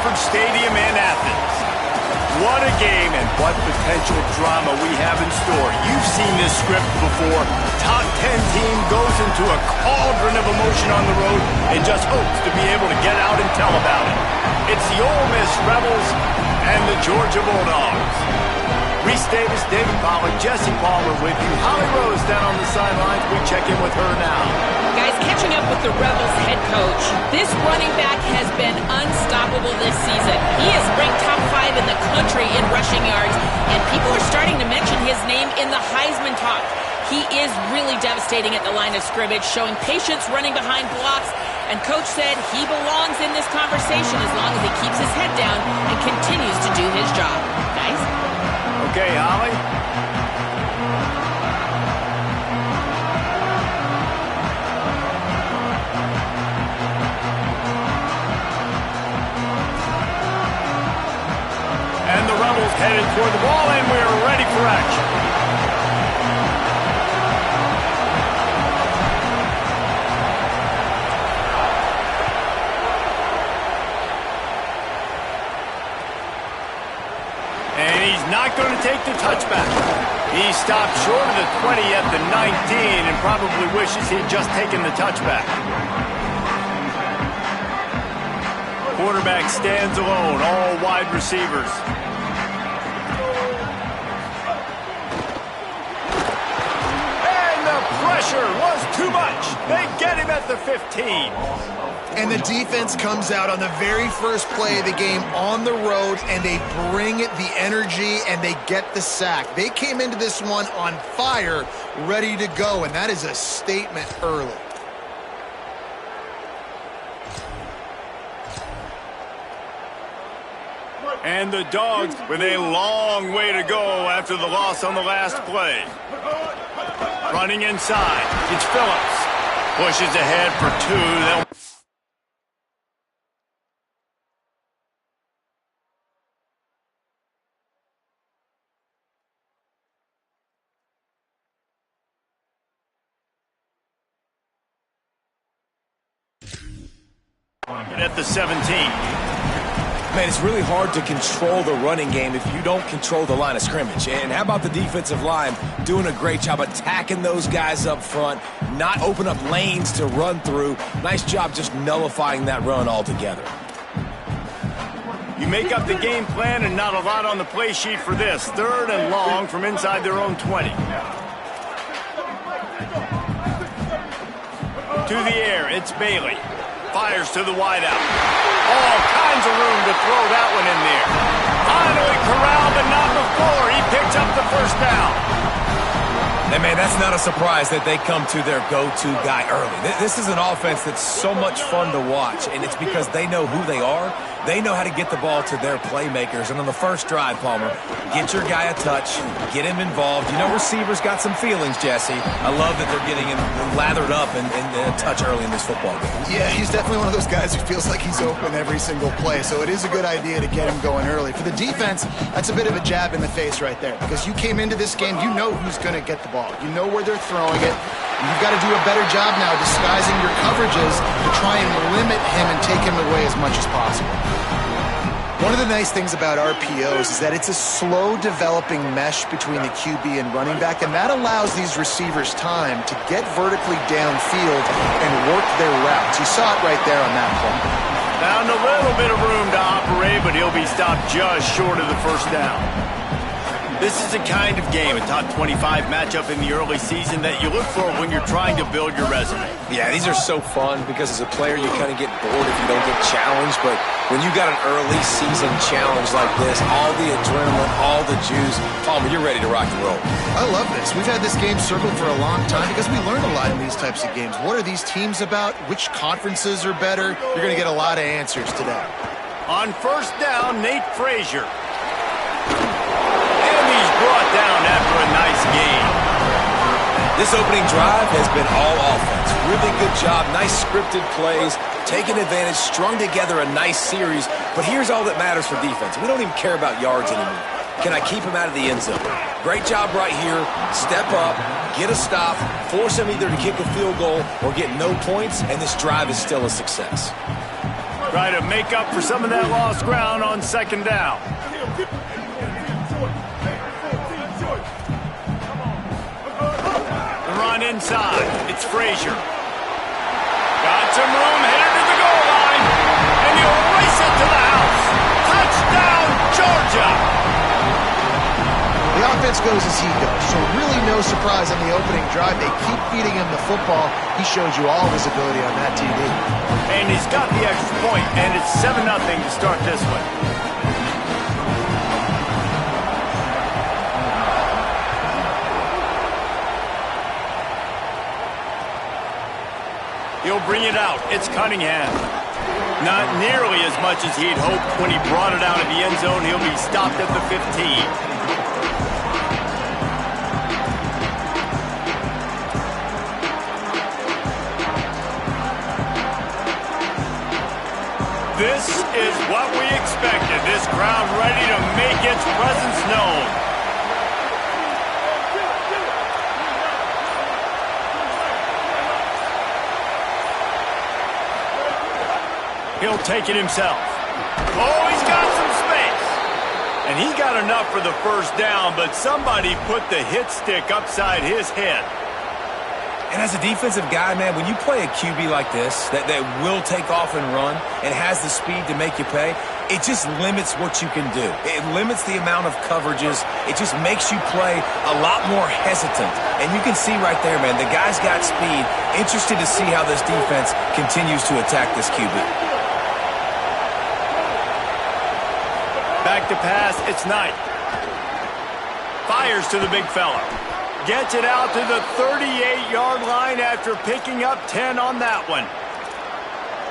Trafford Stadium in Athens. What a game and what potential drama we have in store. You've seen this script before. Top 10 team goes into a cauldron of emotion on the road and just hopes to be able to get out and tell about it. It's the Ole Miss Rebels and the Georgia Bulldogs. Reese Davis, David Pollack, Jesse Palmer with you. Holly Rose down on the sidelines. We check in with her now. Guys, catching up with the Rebels head coach. This running back has been unstoppable this season. He is ranked top 5 in the country in rushing yards, and people are starting to mention his name in the Heisman talk. He is really devastating at the line of scrimmage, showing patience running behind blocks, and coach said he belongs in this conversation as long as he keeps his head down and continues to do his job. Guys? Okay, Holly. And the Rebels headed toward the ball, and we're ready for action. And he's not going to take the touchback. He stopped short of the 20 at the 19 and probably wishes he'd just taken the touchback. Quarterback stands alone, all wide receivers. And the pressure was too much. They get him at the 15. And the defense comes out on the very first play of the game on the road, and they bring the energy, and they get the sack. They came into this one on fire, ready to go, and that is a statement early. And the Dogs with a long way to go after the loss on the last play. Running inside, it's Phillips. Pushes ahead for 2. They'll at the 17. Man, it's really hard to control the running game if you don't control the line of scrimmage. And how about the defensive line doing a great job attacking those guys up front, not open up lanes to run through. Nice job just nullifying that run altogether. You make up the game plan and not a lot on the play sheet for this. 3rd and long from inside their own 20. To the air, it's Bailey. Fires to the wideout. All kinds of room to throw that one in there. Finally corralled, but not before. He picks up the first down. And, man, that's not a surprise that they come to their go-to guy early. This is an offense that's so much fun to watch, and it's because they know who they are. They know how to get the ball to their playmakers. And on the first drive, Palmer, get your guy a touch, get him involved. You know receivers got some feelings, Jesse. I love that they're getting him lathered up and a touch early in this football game. Yeah, he's definitely one of those guys who feels like he's open every single play, so it is a good idea to get him going early. For the defense, that's a bit of a jab in the face right there, because you came into this game, you know who's going to get the ball. You know where they're throwing it. You've got to do a better job now disguising your coverages to try and limit him and take him away as much as possible. One of the nice things about RPOs is that it's a slow developing mesh between the QB and running back, and that allows these receivers time to get vertically downfield and work their routes. You saw it right there on that play. Found a little bit of room to operate, but he'll be stopped just short of the first down. This is a kind of game, a top 25 matchup in the early season that you look for when you're trying to build your resume. Yeah, these are so fun because as a player you kind of get bored if you don't get challenged, but when you got an early season challenge like this, all the adrenaline, all the juice, Palmer, you're ready to rock and roll. I love this. We've had this game circled for a long time because we learn a lot in these types of games. What are these teams about? Which conferences are better? You're going to get a lot of answers today. On first down, Nate Frazier. Brought down after a nice game. This opening drive has been all offense. Really good job, nice scripted plays, taking advantage, strung together a nice series. But here's all that matters for defense. We don't even care about yards anymore. Can I keep him out of the end zone? Great job right here. Step up, get a stop, force him either to kick a field goal or get no points, and this drive is still a success. Try to make up for some of that lost ground on second down. The run inside. It's Frazier. Got some room, headed to the goal line. And he'll race it to the house. Touchdown, Georgia! The offense goes as he goes, so really no surprise on the opening drive. They keep feeding him the football. He showed you all of his ability on that TD. And he's got the extra point, and it's 7-0 to start this one. He'll bring it out. It's Cunningham. Not nearly as much as he'd hoped when he brought it out of the end zone. He'll be stopped at the 15. This is what we expected. This crowd ready to make its presence known. He'll take it himself. Oh, he's got some space. And he got enough for the first down, but somebody put the hit stick upside his head. And as a defensive guy, man, when you play a QB like this that will take off and run and has the speed to make you pay, it just limits what you can do. It limits the amount of coverages. It just makes you play a lot more hesitant. And you can see right there, man, the guy's got speed. Interested to see how this defense continues to attack this QB. Back to pass, it's Knight. Fires to the big fella. Gets it out to the 38-yard line after picking up 10 on that one.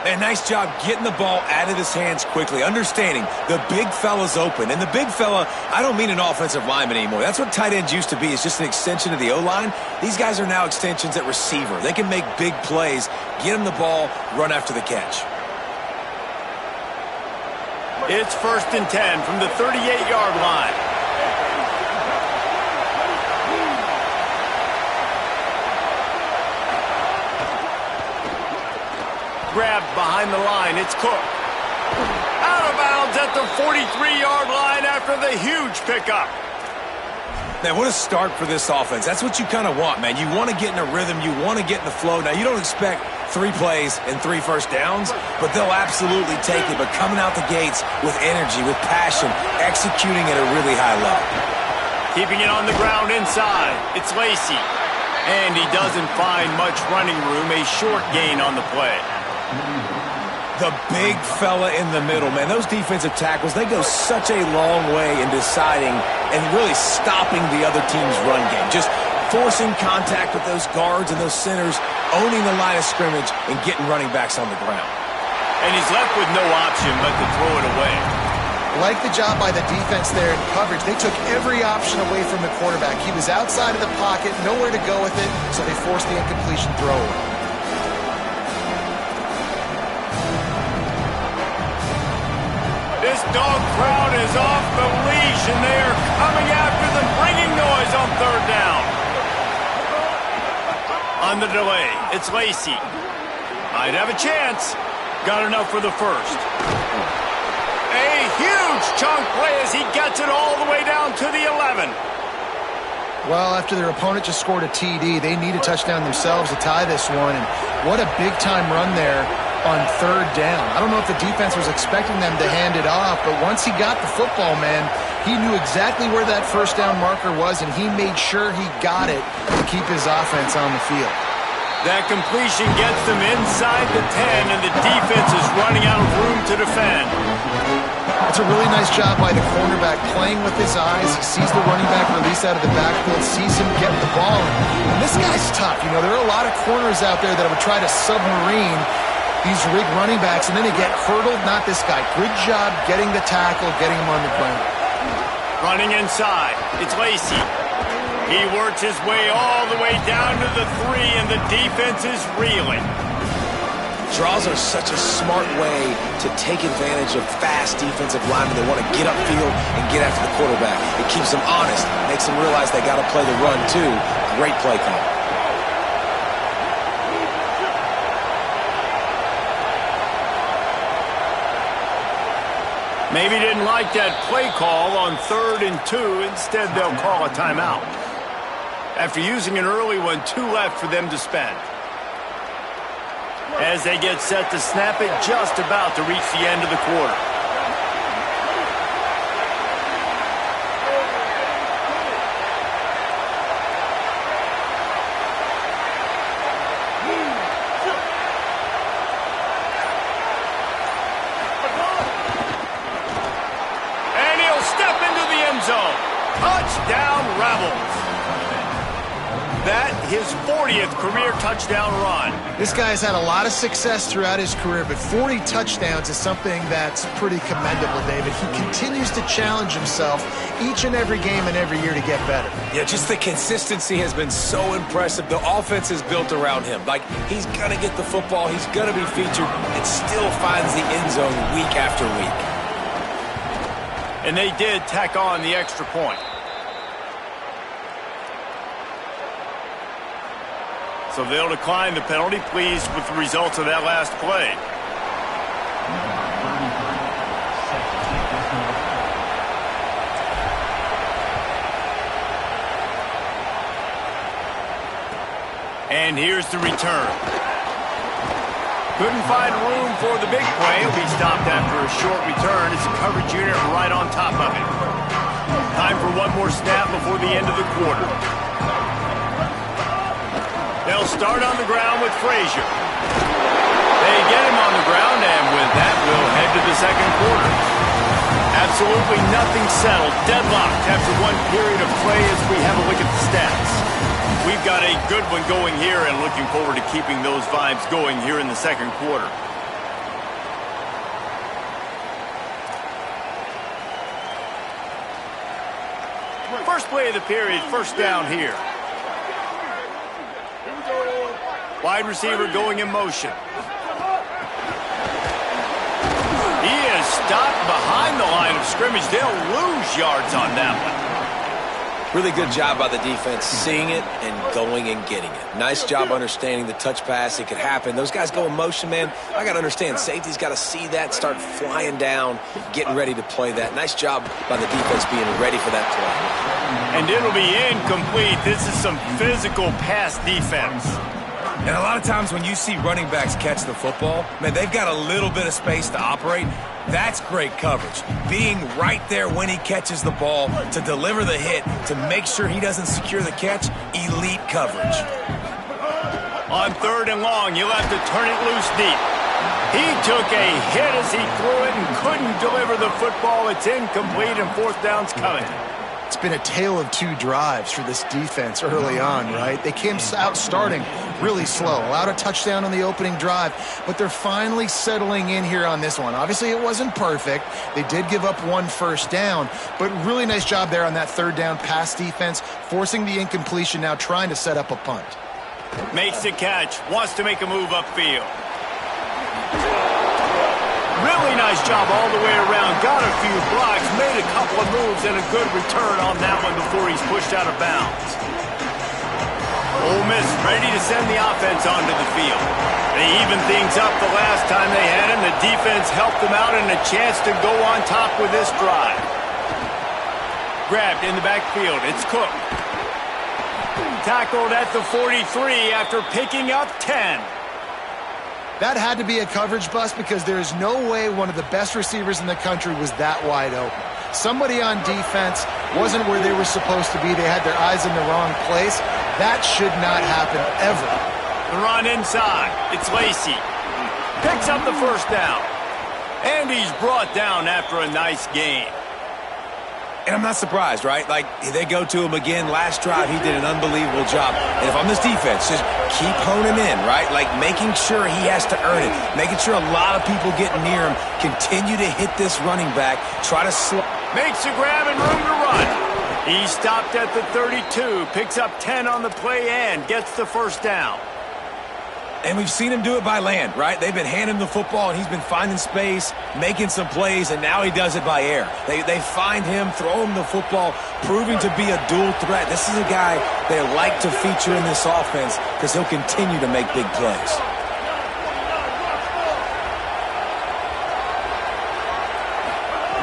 And nice job getting the ball out of his hands quickly, understanding the big fella's open. And the big fella, I don't mean an offensive lineman anymore. That's what tight ends used to be, is just an extension of the O-line. These guys are now extensions at receiver. They can make big plays, get him the ball, run after the catch. It's 1st and 10 from the 38-yard line. Grabbed behind the line. It's Cook. Out of bounds at the 43-yard line after the huge pickup. Man, what a start for this offense. That's what you kind of want, man. You want to get in a rhythm. You want to get in the flow. Now, you don't expect 3 plays and 3 first downs, but they'll absolutely take it. But coming out the gates with energy, with passion, executing at a really high level. Keeping it on the ground inside. It's Lacy. And he doesn't find much running room. A short gain on the play. The big fella in the middle, man. Those defensive tackles, they go such a long way in deciding and really stopping the other team's run game. Just forcing contact with those guards and those centers, owning the line of scrimmage, and getting running backs on the ground. And he's left with no option but to throw it away. Like the job by the defense there in coverage. They took every option away from the quarterback. He was outside of the pocket, nowhere to go with it, so they forced the incompletion throw away. This dog crowd is off the leash, and they are coming after them, bringing noise on 3rd down. On the delay, it's Lacy. Might have a chance. Got enough for the first. A huge chunk play as he gets it all the way down to the 11. Well, after their opponent just scored a TD, they need a touchdown themselves to tie this one. And what a big-time run there on 3rd down. I don't know if the defense was expecting them to hand it off, but once he got the football, man, he knew exactly where that 1st down marker was, and he made sure he got it to keep his offense on the field. That completion gets them inside the 10, and the defense is running out of room to defend. That's a really nice job by the cornerback, playing with his eyes. He sees the running back release out of the backfield, sees him get the ball. And this guy's tough. You know, there are a lot of corners out there that would try to submarine these rig running backs, and then they get hurdled. Not this guy. Good job getting the tackle, getting him on the ground. Running inside. It's Lacy. He works his way all the way down to the 3, and the defense is reeling. Draws are such a smart way to take advantage of fast defensive linemen. They want to get upfield and get after the quarterback. It keeps them honest, makes them realize they got to play the run too. Great play call. Maybe didn't like that play call on 3rd and 2. Instead, they'll call a timeout. After using an early one, 2 left for them to spend. As they get set to snap it, just about to reach the end of the quarter. Touchdown, Rebels. That his 40th career touchdown run. This guy's had a lot of success throughout his career, but 40 touchdowns is something that's pretty commendable, David. He continues to challenge himself each and every game and every year to get better. Yeah, just the consistency has been so impressive. The offense is built around him. Like, he's going to get the football, he's going to be featured, and still finds the end zone week after week. And they did tack on the extra point. So they'll decline the penalty, pleased with the results of that last play. And here's the return. Couldn't find room for the big play. He'll be stopped after a short return. It's a coverage unit right on top of it. Time for one more snap before the end of the quarter. They'll start on the ground with Frazier. They get him on the ground, and with that, we'll head to the second quarter. Absolutely nothing settled. Deadlocked after one period of play as we have a look at the stats. We've got a good one going here and looking forward to keeping those vibes going here in the second quarter. First play of the period, first down here. Wide receiver going in motion. He is stopped behind the line of scrimmage. They'll lose yards on that one. Really good job by the defense seeing it and going and getting it. Nice job understanding the touch pass. It could happen. Those guys go in motion, man. I got to understand. Safety's got to see that, start flying down, getting ready to play that. Nice job by the defense being ready for that play. And it'll be incomplete. This is some physical pass defense. And a lot of times when you see running backs catch the football, man, they've got a little bit of space to operate. That's great coverage. Being right there when he catches the ball to deliver the hit, to make sure he doesn't secure the catch, elite coverage. On 3rd and long, you'll have to turn it loose deep. He took a hit as he threw it and couldn't deliver the football. It's incomplete and 4th down's coming. It's been a tale of 2 drives for this defense early on, right? They came out starting really slow, allowed a touchdown on the opening drive, but they're finally settling in here on this one. Obviously, it wasn't perfect. They did give up 1 first down, but really nice job there on that 3rd down pass defense, forcing the incompletion, now trying to set up a punt. Makes the catch, wants to make a move upfield. Really nice job all the way around. Got a few blocks, made a couple of moves, and a good return on that one before he's pushed out of bounds. Ole Miss ready to send the offense onto the field. They evened things up the last time they had him. The defense helped them out and a chance to go on top with this drive. Grabbed in the backfield. It's Cook. Tackled at the 43 after picking up 10. That had to be a coverage bust because there is no way one of the best receivers in the country was that wide open. Somebody on defense wasn't where they were supposed to be. They had their eyes in the wrong place. That should not happen ever. The run inside. It's Lacey. Picks up the first down. And he's brought down after a nice gain. And I'm not surprised, right? Like, they go to him again. Last drive, he did an unbelievable job. And if I'm this defense, just keep honing in, right? Like, making sure he has to earn it. Making sure a lot of people get near him. Continue to hit this running back. Try to slow. Makes a grab and room to run. He stopped at the 32. Picks up 10 on the play and gets the first down. And we've seen him do it by land, right? They've been handing him the football, and he's been finding space, making some plays, and now he does it by air. They find him, throw him the football, proving to be a dual threat. This is a guy they like to feature in this offense because he'll continue to make big plays.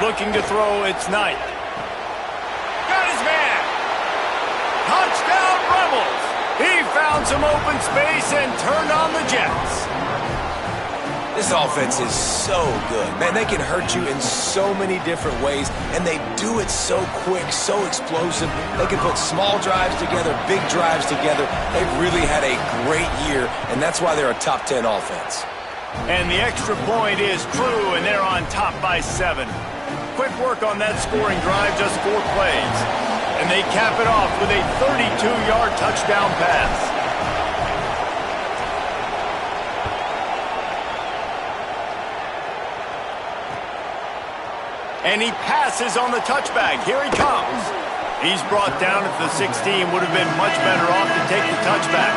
Looking to throw, it's Knight. Got his man. Touchdown, Rebels. He found some open space and turned on the Jets. This offense is so good. Man, they can hurt you in so many different ways, and they do it so quick, so explosive. They can put small drives together, big drives together. They've really had a great year, and that's why they're a top 10 offense. And the extra point is true, and they're on top by 7. Quick work on that scoring drive, just 4 plays. And they cap it off with a 32-yard touchdown pass. And he passes on the touchback. Here he comes. He's brought down at the 16. Would have been much better off to take the touchback.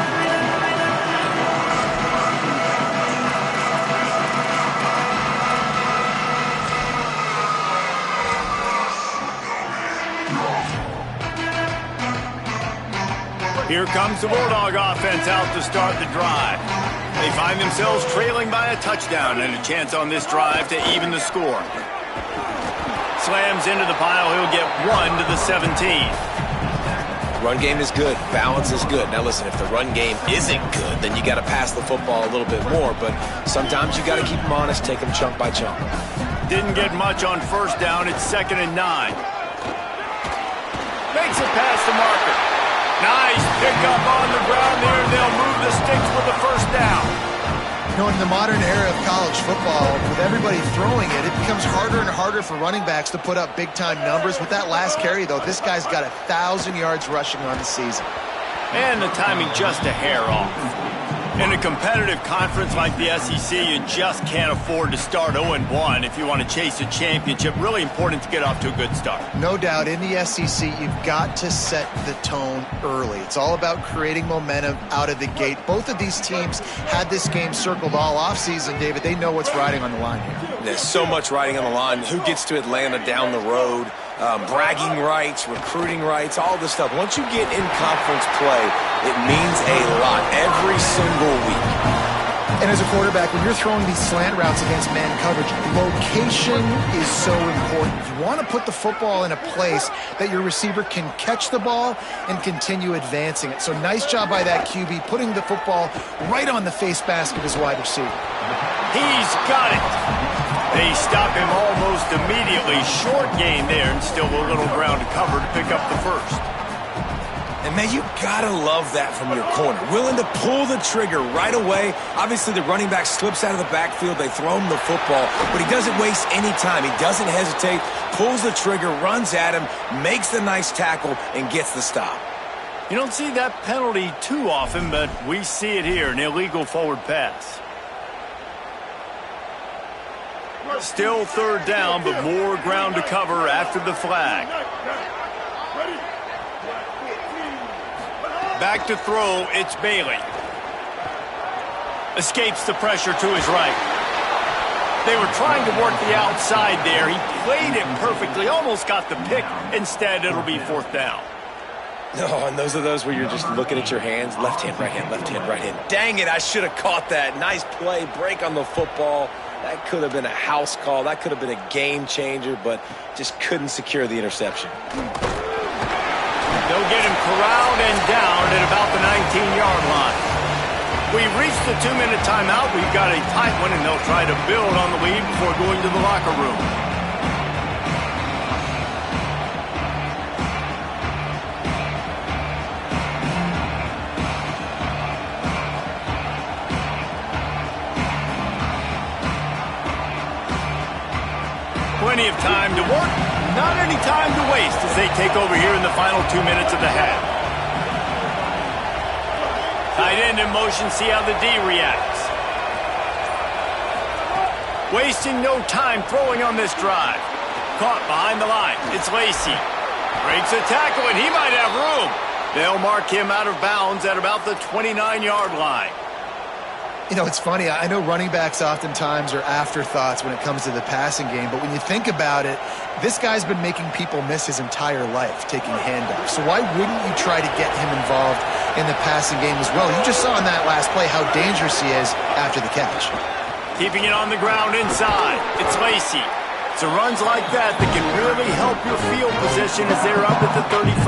Here comes the Bulldog offense out to start the drive. They find themselves trailing by a touchdown and a chance on this drive to even the score. Slams into the pile. He'll get 1 to the 17. Run game is good. Balance is good. Now listen, if the run game isn't good, then you got to pass the football a little bit more. But sometimes you got to keep them honest, take them chunk by chunk. Didn't get much on first down. It's 2nd and 9. Makes it past the marker. Nice pickup on the ground there. They'll move the sticks with the first down. You know, in the modern era of college football, with everybody throwing it, it becomes harder and harder for running backs to put up big-time numbers. With that last carry, though, this guy's got 1,000 yards rushing on the season. And the timing just a hair off. In a competitive conference like the SEC, you just can't afford to start 0-1 if you want to chase a championship. Really important to get off to a good start. No doubt, in the SEC, you've got to set the tone early. It's all about creating momentum out of the gate. Both of these teams had this game circled all offseason, David. They know what's riding on the line here. There's so much riding on the line. Who gets to Atlanta down the road? Bragging rights, recruiting rights, all this stuff. Once you get in conference play, it means a lot every single week. And as a quarterback, when you're throwing these slant routes against man coverage, location is so important. You want to put the football in a place that your receiver can catch the ball and continue advancing it. So nice job by that QB, putting the football right on the face mask of his wide receiver. He's got it. They stop him almost immediately. Short gain there, and still a little ground to cover to pick up the first. And, man, you got to love that from your corner. Willing to pull the trigger right away. Obviously, the running back slips out of the backfield. They throw him the football, but he doesn't waste any time. He doesn't hesitate, pulls the trigger, runs at him, makes the nice tackle, and gets the stop. You don't see that penalty too often, but we see it here, an illegal forward pass. Still 3rd down, but more ground to cover after the flag. Back to throw, it's Bailey. Escapes the pressure to his right. They were trying to work the outside there. He played it perfectly, almost got the pick. Instead, it'll be 4th down. Oh, and those are those where you're just looking at your hands. Left hand, right hand, left hand, right hand. Dang it, I should have caught that. Nice play, break on the football. That could have been a house call. That could have been a game changer, but just couldn't secure the interception. They'll get him corralled and down at about the 19-yard line. We've reached the 2-minute timeout. We've got a tight one, and they'll try to build on the lead before going to the locker room. Plenty of time to work, not any time to waste as they take over here in the final 2 minutes of the half. Tight end in motion, see how the D reacts. Wasting no time throwing on this drive. Caught behind the line, it's Lacy. Breaks a tackle and he might have room. They'll mark him out of bounds at about the 29-yard line. You know, it's funny. I know running backs oftentimes are afterthoughts when it comes to the passing game, but when you think about it, this guy's been making people miss his entire life taking handoffs. So why wouldn't you try to get him involved in the passing game as well? You just saw in that last play how dangerous he is after the catch. Keeping it on the ground inside. It's Lacy. It's the runs like that that can really help your field position as they're up at the 35.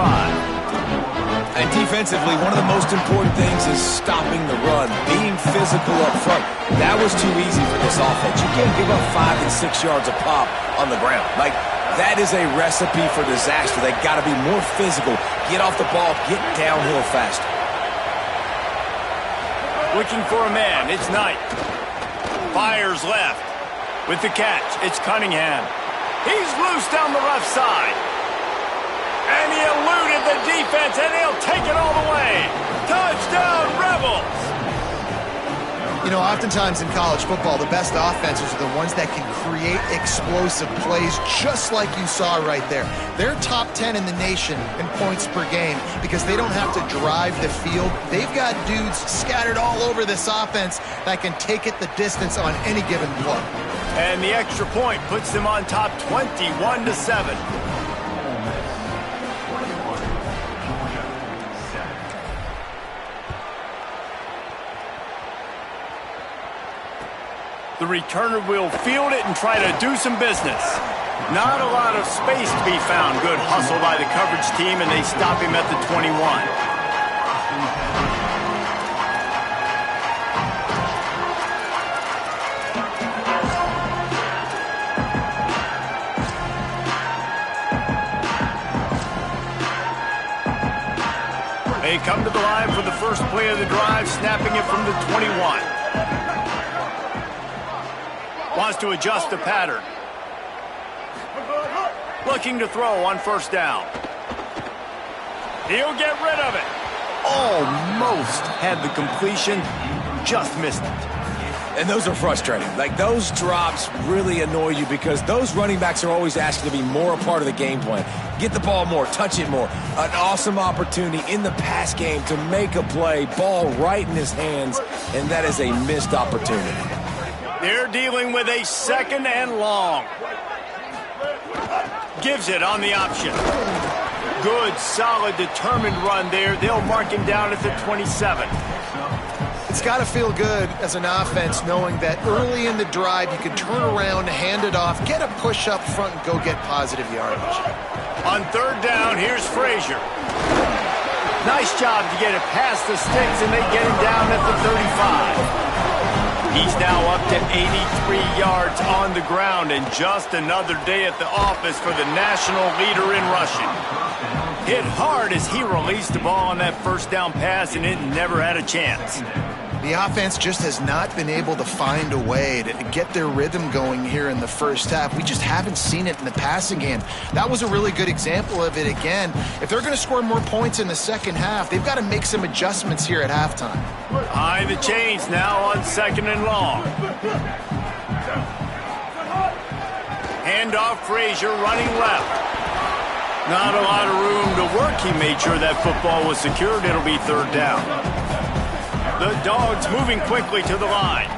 And defensively, one of the most important things is stopping the run, being physical up front. That was too easy for this offense. You can't give up 5 and 6 yards a pop on the ground. Like, that is a recipe for disaster. They got to be more physical, get off the ball, get downhill faster. Looking for a man, it's Knight. Fires left. With the catch, it's Cunningham. He's loose down the left side. And he eluded the defense, and he'll take it all the way. Touchdown, Rebels! You know, oftentimes in college football, the best offenses are the ones that can create explosive plays, just like you saw right there. They're top 10 in the nation in points per game because they don't have to drive the field. They've got dudes scattered all over this offense that can take it the distance on any given play. And the extra point puts them on top 21-7. The returner will field it and try to do some business. Not a lot of space to be found. Good hustle by the coverage team, and they stop him at the 21. They come to the line for the first play of the drive, snapping it from the 21. Wants to adjust the pattern. Looking to throw on first down. He'll get rid of it. Almost had the completion, just missed it. And those are frustrating. Like, those drops really annoy you because those running backs are always asking to be more a part of the game plan. Get the ball more, touch it more. An awesome opportunity in the pass game to make a play, ball right in his hands, and that is a missed opportunity. They're dealing with a second and long. Gives it on the option. Good, solid, determined run there. They'll mark him down at the 27. It's got to feel good as an offense knowing that early in the drive you can turn around, hand it off, get a push up front, and go get positive yardage. On third down, here's Frazier. Nice job to get it past the sticks, and they get him down at the 35. He's now up to 83 yards on the ground, and just another day at the office for the national leader in rushing. Hit hard as he released the ball on that first down pass, and it never had a chance. The offense just has not been able to find a way to get their rhythm going here in the first half. We just haven't seen it in the passing game. That was a really good example of it again. If they're going to score more points in the second half, they've got to make some adjustments here at halftime. High the chains now on second and long. Handoff, Frazier running left. Not a lot of room to work. He made sure that football was secured. It'll be third down. The Dogs moving quickly to the line.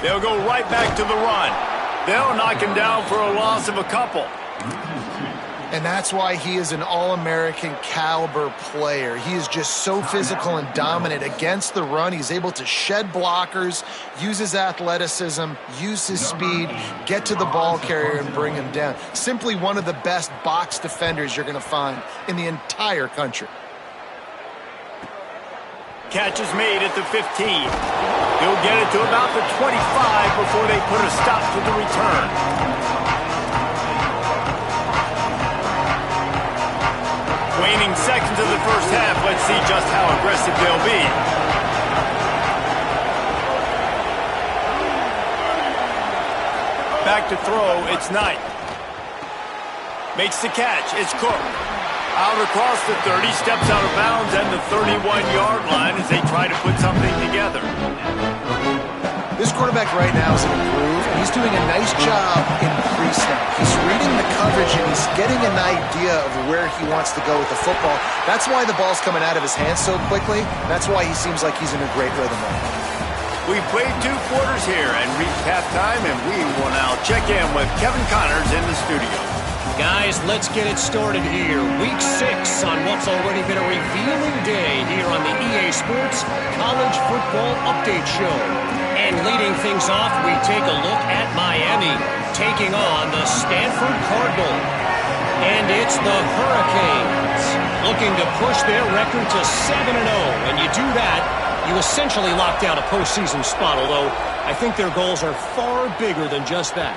They'll go right back to the run. They'll knock him down for a loss of a couple. And that's why he is an All-American caliber player. He is just so physical and dominant against the run. He's able to shed blockers, use his athleticism, use his speed, get to the ball carrier and bring him down. Simply one of the best box defenders you're going to find in the entire country. Catch is made at the 15. He'll get it to about the 25 before they put a stop to the return. Waning seconds of the first half. Let's see just how aggressive they'll be. Back to throw, it's Knight. Makes the catch, it's Cook. Out across the 30, steps out of bounds and the 31-yard line as they try to put something together. This quarterback right now is in a groove, and he's doing a nice job in pre-snap. He's reading the coverage, and he's getting an idea of where he wants to go with the football. That's why the ball's coming out of his hands so quickly. That's why he seems like he's in a great rhythm right now. We've played 2 quarters here and reached halftime, and we will now check in with Kevin Connors in the studio. Guys, let's get it started here. Week 6 on what's already been a revealing day here on the EA Sports College Football Update Show. And leading things off, we take a look at Miami taking on the Stanford Cardinal. And it's the Hurricanes looking to push their record to 7-0. When you do that, you essentially lock down a postseason spot, although I think their goals are far bigger than just that.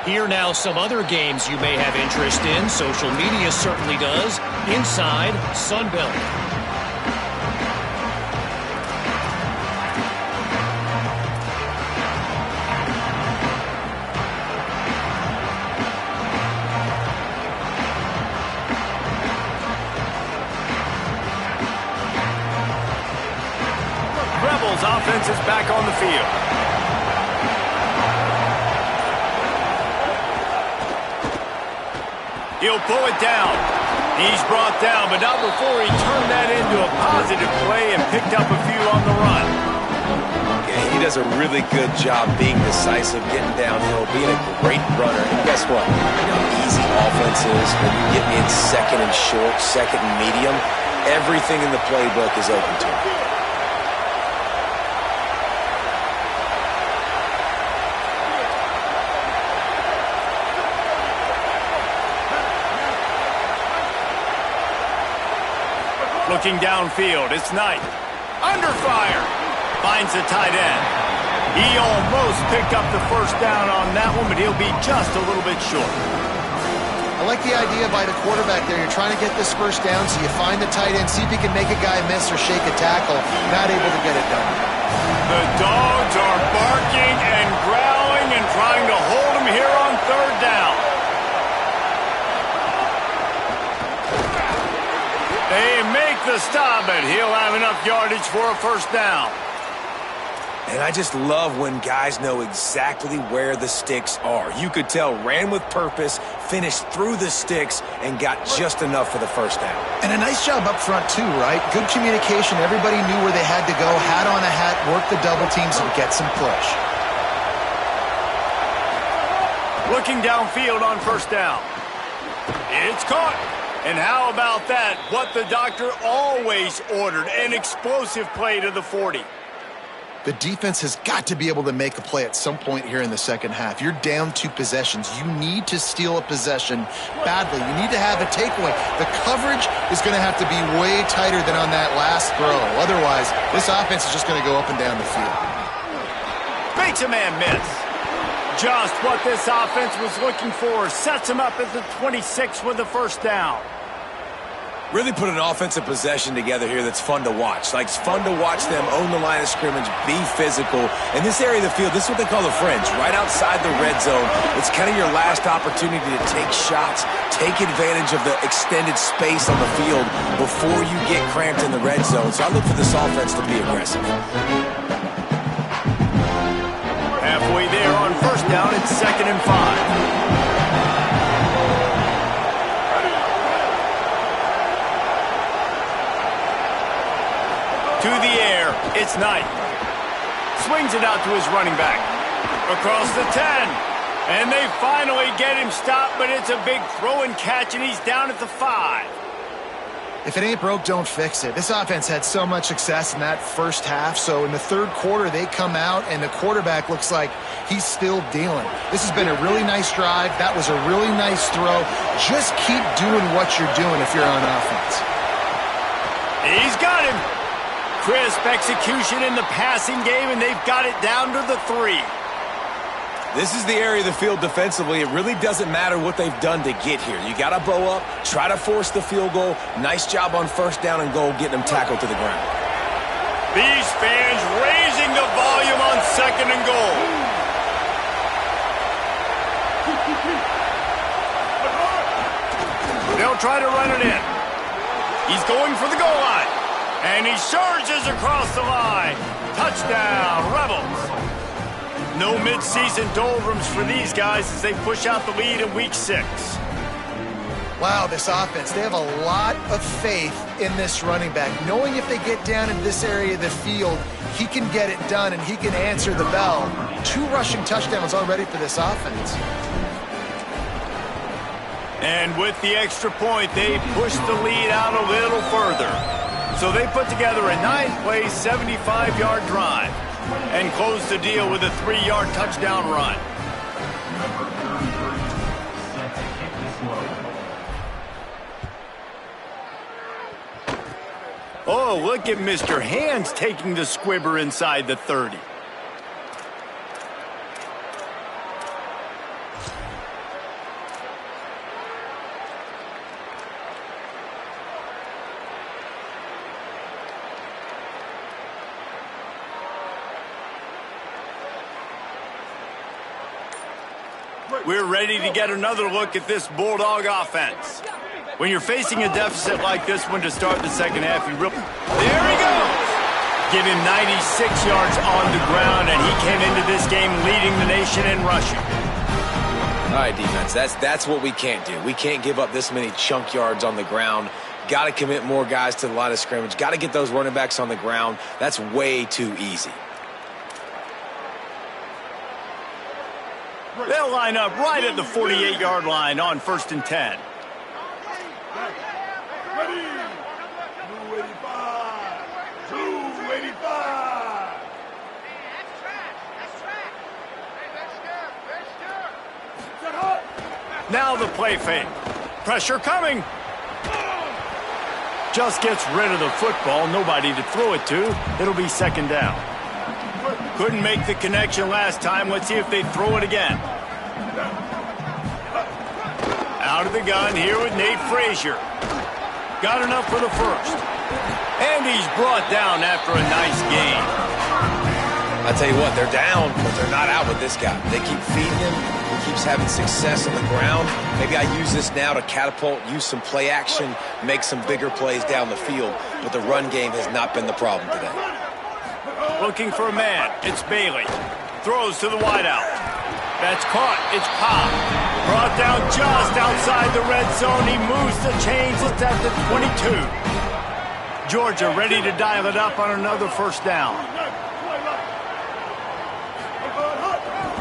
Here now some other games you may have interest in. Social media certainly does. Inside Sunbelt. Rebels offense is back on the field. He'll pull it down. He's brought down, but not before he turned that into a positive play and picked up a few on the run. Yeah, he does a really good job being decisive, getting downhill, being a great runner. And guess what? You know, easy offenses, when you get in second and short, second and medium, everything in the playbook is open to him. Looking downfield, it's Knight. Under fire. Finds the tight end. He almost picked up the first down on that one, but he'll be just a little bit short. I like the idea by the quarterback there. You're trying to get this first down, so you find the tight end, see if he can make a guy miss or shake a tackle. Not able to get it done. The dogs are barking and growling and trying to hold him here on third down. They make the stop, but he'll have enough yardage for a first down. And I just love when guys know exactly where the sticks are. You could tell ran with purpose, finished through the sticks, and got just enough for the first down. And a nice job up front too, right? Good communication. Everybody knew where they had to go. Hat on a hat, work the double teams, and get some push. Looking downfield on first down. It's caught. And how about that? What the doctor always ordered, an explosive play to the 40. The defense has got to be able to make a play at some point here in the second half. You're down 2 possessions. You need to steal a possession badly. You need to have a takeaway. The coverage is going to have to be way tighter than on that last throw. Otherwise, this offense is just going to go up and down the field. Makes a man miss. Just what this offense was looking for. Sets him up at the 26 with the first down. Really put an offensive possession together here that's fun to watch. Like, it's fun to watch them own the line of scrimmage, be physical. In this area of the field, this is what they call the fringe, right outside the red zone. It's kind of your last opportunity to take shots, take advantage of the extended space on the field before you get cramped in the red zone. So I look for this offense to be aggressive. Halfway there on first down, it's 2nd and 5. To the air, it's Knight. Swings it out to his running back. Across the 10. And they finally get him stopped, but it's a big throw and catch, and he's down at the 5. If it ain't broke, don't fix it. This offense had so much success in that first half, so in the third quarter, they come out, and the quarterback looks like he's still dealing. This has been a really nice drive. That was a really nice throw. Just keep doing what you're doing if you're on offense. He's got him. Crisp execution in the passing game, and they've got it down to the 3. This is the area of the field defensively. It really doesn't matter what they've done to get here. You got to bow up, try to force the field goal. Nice job on first down and goal, getting them tackled to the ground. These fans raising the volume on 2nd and goal. They'll try to run it in. He's going for the goal line. And he surges across the line. Touchdown, Rebels. No mid-season doldrums for these guys as they push out the lead in Week 6. Wow, this offense, they have a lot of faith in this running back. Knowing if they get down in this area of the field, he can get it done and he can answer the bell. 2 rushing touchdowns already for this offense. And with the extra point, they pushed the lead out a little further. So they put together a 9-play, 75-yard drive and closed the deal with a 3-yard touchdown run. Oh, look at Mr. Hands taking the squibber inside the 30. We're ready to get another look at this Bulldog offense. When you're facing a deficit like this one to start the second half, you really... There he goes! Give him 96 yards on the ground, and he came into this game leading the nation in rushing. All right, defense, that's what we can't do. We can't give up this many chunk yards on the ground. Got to commit more guys to the line of scrimmage. Got to get those running backs on the ground. That's way too easy. They'll line up right at the 48-yard line on 1st and 10. Ready. 285. 285. Now the play fake. Pressure coming. Just gets rid of the football. Nobody to throw it to. It'll be 2nd down. Couldn't make the connection last time. Let's see if they throw it again. Out of the gun here with Nate Frazier. Got enough for the first. And he's brought down after a nice gain. I tell you what, they're down, but they're not out with this guy. They keep feeding him. He keeps having success on the ground. Maybe I use this now to catapult, use some play action, make some bigger plays down the field. But the run game has not been the problem today. Looking for a man. It's Bailey. Throws to the wideout. That's caught. It's Pop. Brought down just outside the red zone. He moves the chains. It's at the 22. Georgia ready to dial it up on another 1st down.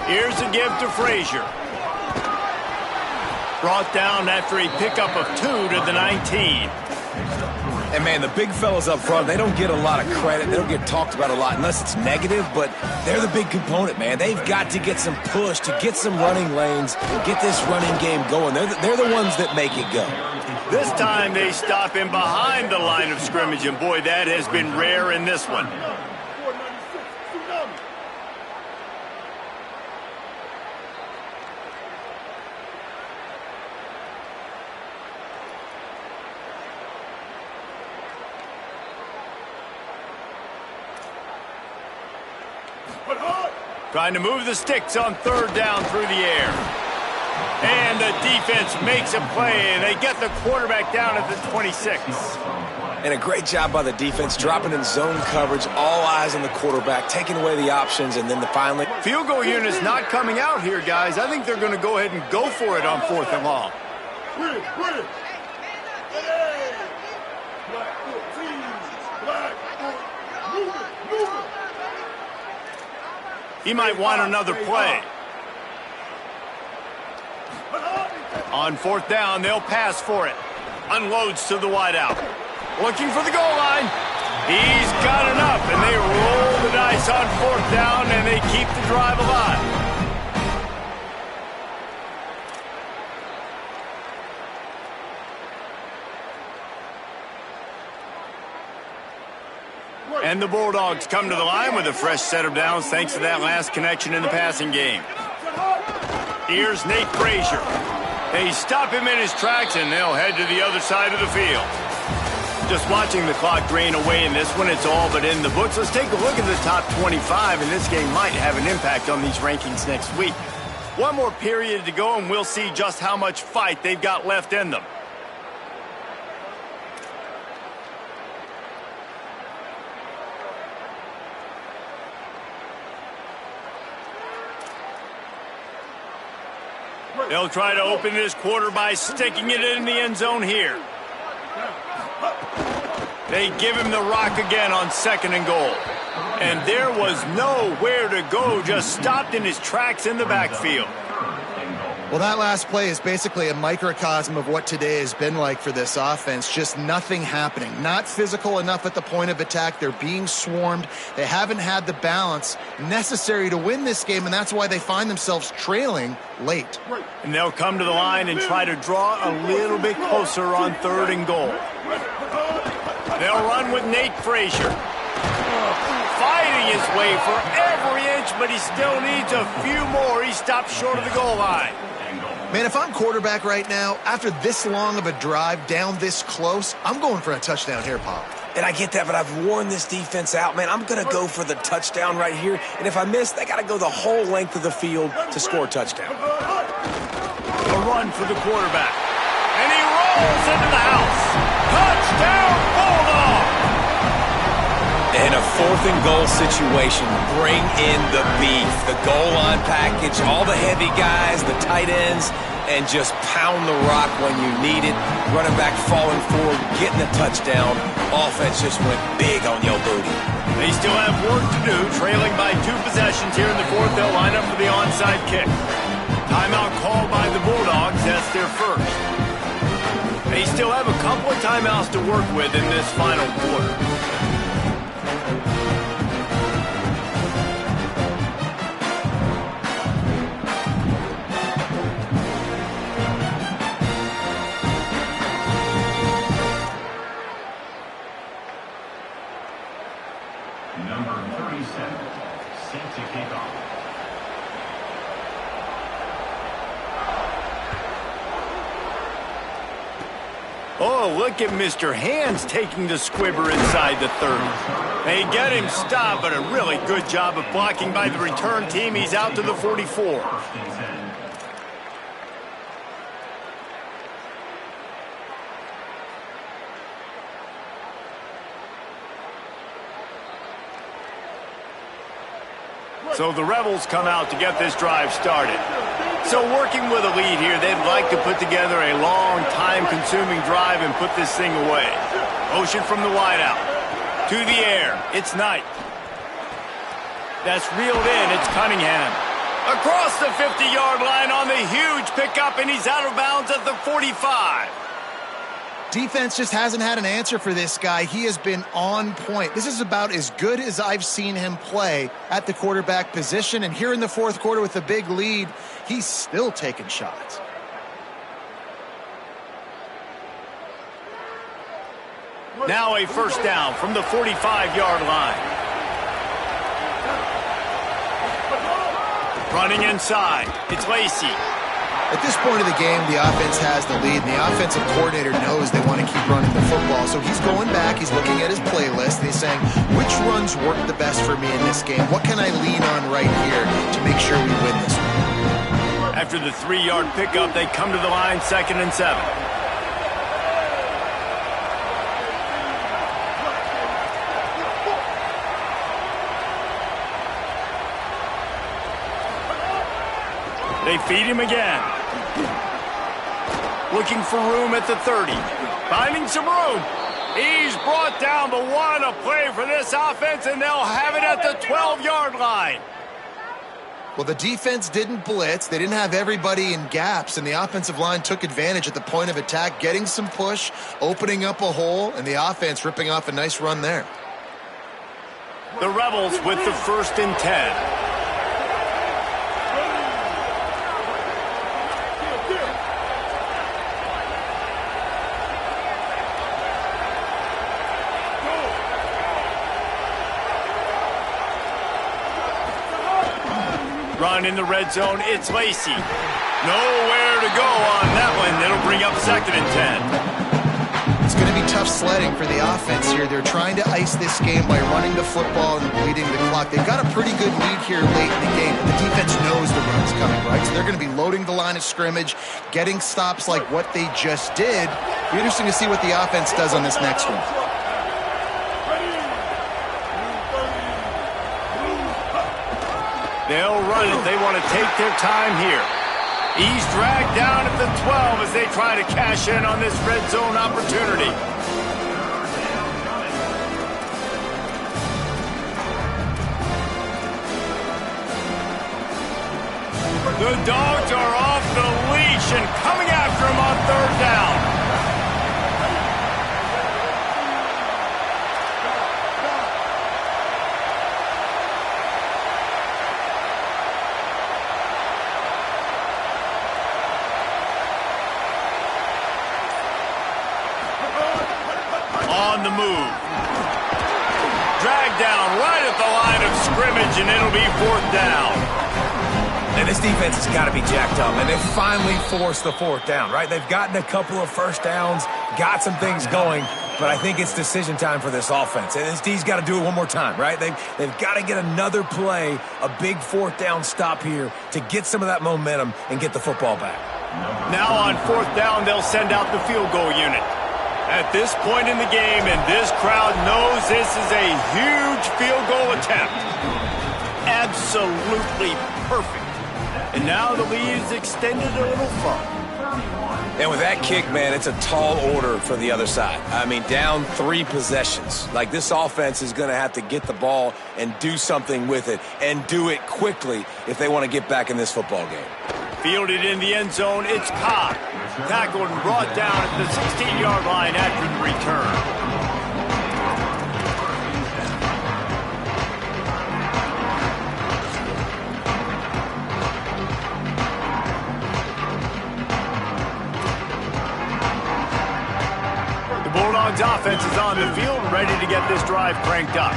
Here's a give to Frazier. Brought down after a pickup of 2 to the 19. And, man, the big fellas up front, they don't get a lot of credit. They don't get talked about a lot unless it's negative, but they're the big component, man. They've got to get some push, to get some running lanes, get this running game going. They're the ones that make it go. This time they stop him behind the line of scrimmage, and, boy, that has been rare in this one. Trying to move the sticks on 3rd down through the air. And the defense makes a play, and they get the quarterback down at the 26. And a great job by the defense, dropping in zone coverage, all eyes on the quarterback, taking away the options, and then finally... Field goal unit's not coming out here, guys. I think they're going to go ahead and go for it on 4th and long. He might want another play. On 4th down, they'll pass for it. Unloads to the wideout. Looking for the goal line. He's got enough, and they roll the dice on 4th down, and they keep the drive alive. And the Bulldogs come to the line with a fresh set of downs thanks to that last connection in the passing game. Here's Nate Frazier. They stop him in his tracks, and they'll head to the other side of the field. Just watching the clock drain away in this one, it's all but in the books. Let's take a look at the top 25, and this game might have an impact on these rankings next week. One more period to go, and we'll see just how much fight they've got left in them. They'll try to open this quarter by sticking it in the end zone here. They give him the rock again on 2nd and goal. And there was nowhere to go, just stopped in his tracks in the backfield. Well, that last play is basically a microcosm of what today has been like for this offense. Just nothing happening. Not physical enough at the point of attack. They're being swarmed. They haven't had the balance necessary to win this game, and that's why they find themselves trailing late. And they'll come to the line and try to draw a little bit closer on 3rd and goal. They'll run with Nate Frazier. Fighting his way for every inch, but he still needs a few more. He stopped short of the goal line. Man, if I'm quarterback right now, after this long of a drive down this close, I'm going for a touchdown here, Pop. And I get that, but I've worn this defense out, man. I'm going to go for the touchdown right here. And if I miss, they got to go the whole length of the field to score a touchdown. A run for the quarterback. And he rolls into the house. Touchdown, Bulldog! In a 4th and goal situation, bring in the beef, the goal line package, all the heavy guys, the tight ends, and just pound the rock when you need it. Running back falling forward, getting a touchdown. Offense just went big on your booty. They still have work to do, trailing by 2 possessions here in the 4th. They'll line up for the onside kick. Timeout called by the Bulldogs. That's their first. They still have a couple of timeouts to work with in this final quarter. Number 37, set to kick off. Oh, look at Mr. Hands taking the squibber inside the 30. They get him stopped, but a really good job of blocking by the return team. He's out to the 44. So the Rebels come out to get this drive started. So working with a lead here, they'd like to put together a long, time-consuming drive and put this thing away. Motion from the wideout. To the air. It's Knight. That's reeled in. It's Cunningham. Across the 50-yard line on the huge pickup, and he's out of bounds at the 45. Defense just hasn't had an answer for this guy. He has been on point. This is about as good as I've seen him play at the quarterback position. And here in the 4th quarter with a big lead, he's still taking shots. Now a first down from the 45-yard line. Running inside. It's Lacey. At this point of the game, the offense has the lead, and the offensive coordinator knows they want to keep running the football. So he's going back, he's looking at his playlist, and he's saying, which runs work the best for me in this game? What can I lean on right here to make sure we win this one? After the 3-yard pickup, they come to the line, 2nd and 7. They feed him again. Looking for room at the 30. Finding some room. He's brought down, but what a play for this offense, and they'll have it at the 12-yard line. Well, the defense didn't blitz. They didn't have everybody in gaps, and the offensive line took advantage at the point of attack, getting some push, opening up a hole, and the offense ripping off a nice run there. The Rebels with the 1st and 10. Run in the red zone, it's Lacey. Nowhere to go on that one. It'll bring up 2nd and 10. It's going to be tough sledding for the offense here. They're trying to ice this game by running the football and bleeding the clock. They've got a pretty good lead here late in the game, but the defense knows the run's coming, right? So they're going to be loading the line of scrimmage, getting stops like what they just did. It'll be interesting to see what the offense does on this next one. They'll run it. They want to take their time here. He's dragged down at the 12 as they try to cash in on this red zone opportunity. The Dogs are off the leash and coming after him on third down. On the move. Dragged down right at the line of scrimmage, and it'll be fourth down. And this defense has got to be jacked up, and they finally forced the fourth down, right? They've gotten a couple of first downs, got some things going, but I think it's decision time for this offense. And this D's got to do it one more time, right? They've got to get another play, a big fourth down stop here to get some of that momentum and get the football back. Now on fourth down, they'll send out the field goal unit. At this point in the game, and this crowd knows this is a huge field goal attempt. Absolutely perfect. And now the lead is extended a little further. And with that kick, man, it's a tall order for the other side. I mean, down 3 possessions. Like, this offense is going to have to get the ball and do something with it, and do it quickly if they want to get back in this football game. Fielded in the end zone, it's Cobb. Tackled and brought down at the 16-yard line after the return. The Bulldogs offense is on the field, ready to get this drive cranked up.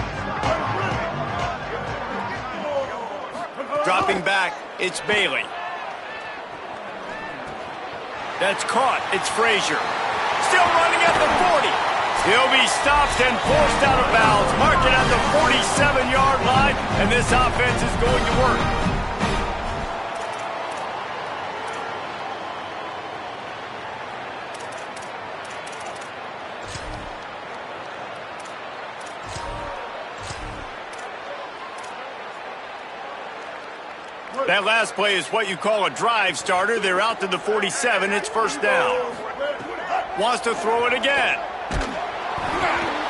Dropping back, it's Bailey. That's caught. It's Frazier. Still running at the 40. He'll be stopped and forced out of bounds. Mark it at the 47-yard line, and this offense is going to work. That last play is what you call a drive starter. They're out to the 47. It's first down. Wants to throw it again.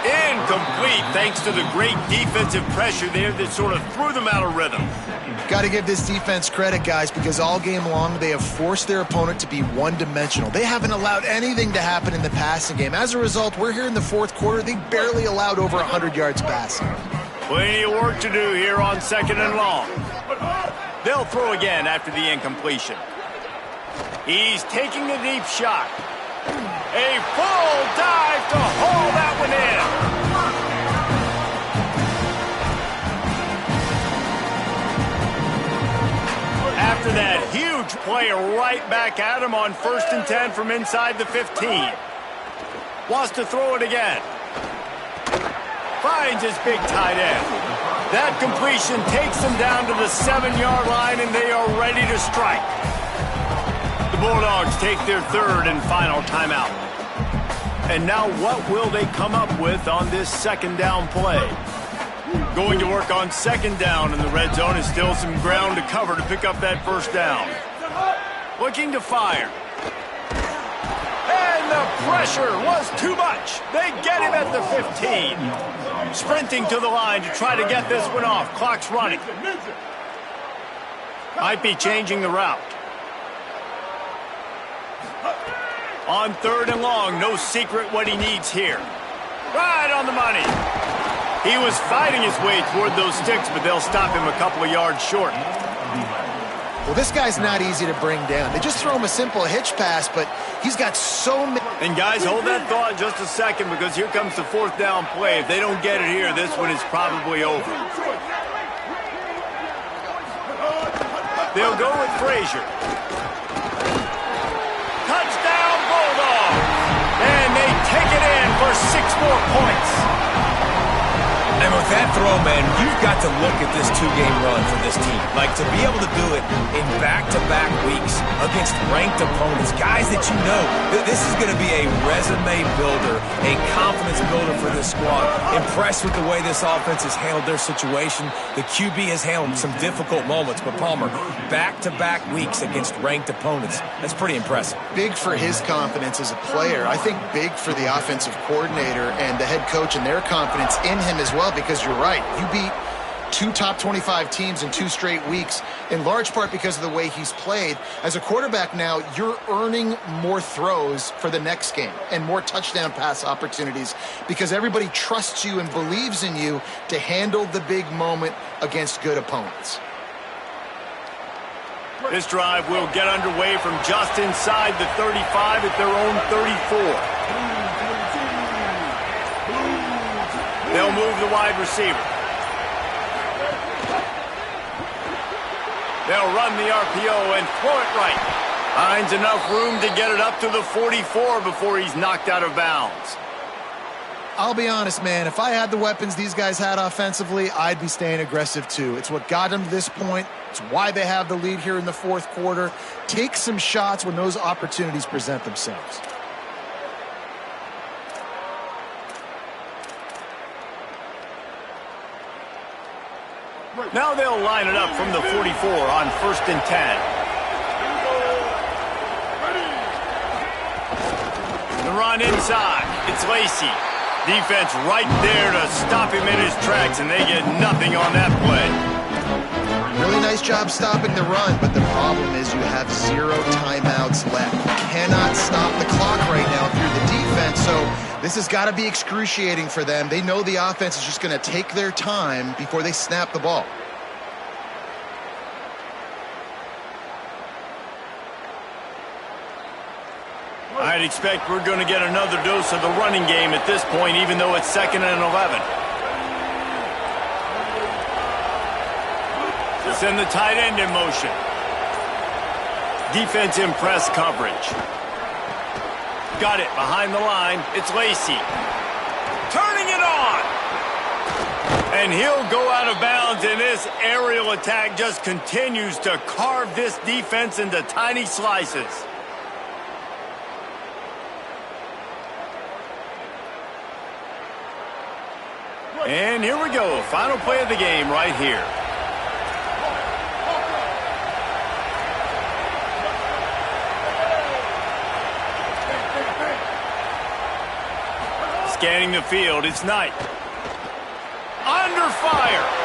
Incomplete, thanks to the great defensive pressure there that sort of threw them out of rhythm. Got to give this defense credit, guys, because all game long they have forced their opponent to be one-dimensional. They haven't allowed anything to happen in the passing game. As a result, we're here in the fourth quarter. They barely allowed over 100 yards passing. Plenty of work to do here on second and long. They'll throw again after the incompletion. He's taking a deep shot. A full dive to haul that one in. After that huge play right back at him on 1st and 10 from inside the 15. Wants to throw it again. Finds his big tight end. That completion takes them down to the 7-yard line, and they are ready to strike. The Bulldogs take their third and final timeout. And now what will they come up with on this second down play? Going to work on second down in the red zone is still some ground to cover to pick up that first down. Looking to fire. And the pressure was too much. They get him at the 15. Sprinting to the line to try to get this one off. Clock's running. Might be changing the route. On third and long, no secret what he needs here. Right on the money. He was fighting his way toward those sticks, but they'll stop him a couple of yards short. Well, this guy's not easy to bring down. They just throw him a simple hitch pass, but he's got so many... And guys, hold that thought just a second, because here comes the fourth down play. If they don't get it here, this one is probably over. They'll go with Frazier. Touchdown, Bulldogs! And they take it in for 6 more points. And with that throw, man, you've got to look at this 2-game run for this team. Like, to be able to do it in back-to-back weeks against ranked opponents, guys that you know, this is going to be a resume builder, a confidence builder for this squad. Impressed with the way this offense has handled their situation. The QB has handled some difficult moments, but Palmer, back-to-back weeks against ranked opponents. That's pretty impressive. Big for his confidence as a player. I think big for the offensive coordinator and the head coach and their confidence in him as well, because you're right. You beat 2 top 25 teams in 2 straight weeks, in large part because of the way he's played. As a quarterback now, you're earning more throws for the next game and more touchdown pass opportunities because everybody trusts you and believes in you to handle the big moment against good opponents. This drive will get underway from just inside the 35 at their own 34. They'll move the wide receiver. They'll run the RPO and throw it right. Finds enough room to get it up to the 44 before he's knocked out of bounds. I'll be honest, man, if I had the weapons these guys had offensively, I'd be staying aggressive too. It's what got them to this point. It's why they have the lead here in the 4th quarter. Take some shots when those opportunities present themselves. Now they'll line it up from the 44 on 1st and 10. The run inside. It's Lacy. Defense right there to stop him in his tracks, and they get nothing on that play. Really nice job stopping the run, but the problem is you have 0 timeouts left. You cannot stop the clock right now if you're the defense, so this has got to be excruciating for them. They know the offense is just going to take their time before they snap the ball. I'd expect we're going to get another dose of the running game at this point, even though it's 2nd and 11. Send the tight end in motion. Defense in press coverage. Got it behind the line. It's Lacy. Turning it on. And he'll go out of bounds, and this aerial attack just continues to carve this defense into tiny slices. And here we go. Final play of the game right here. Scanning the field, it's Knight. Under fire.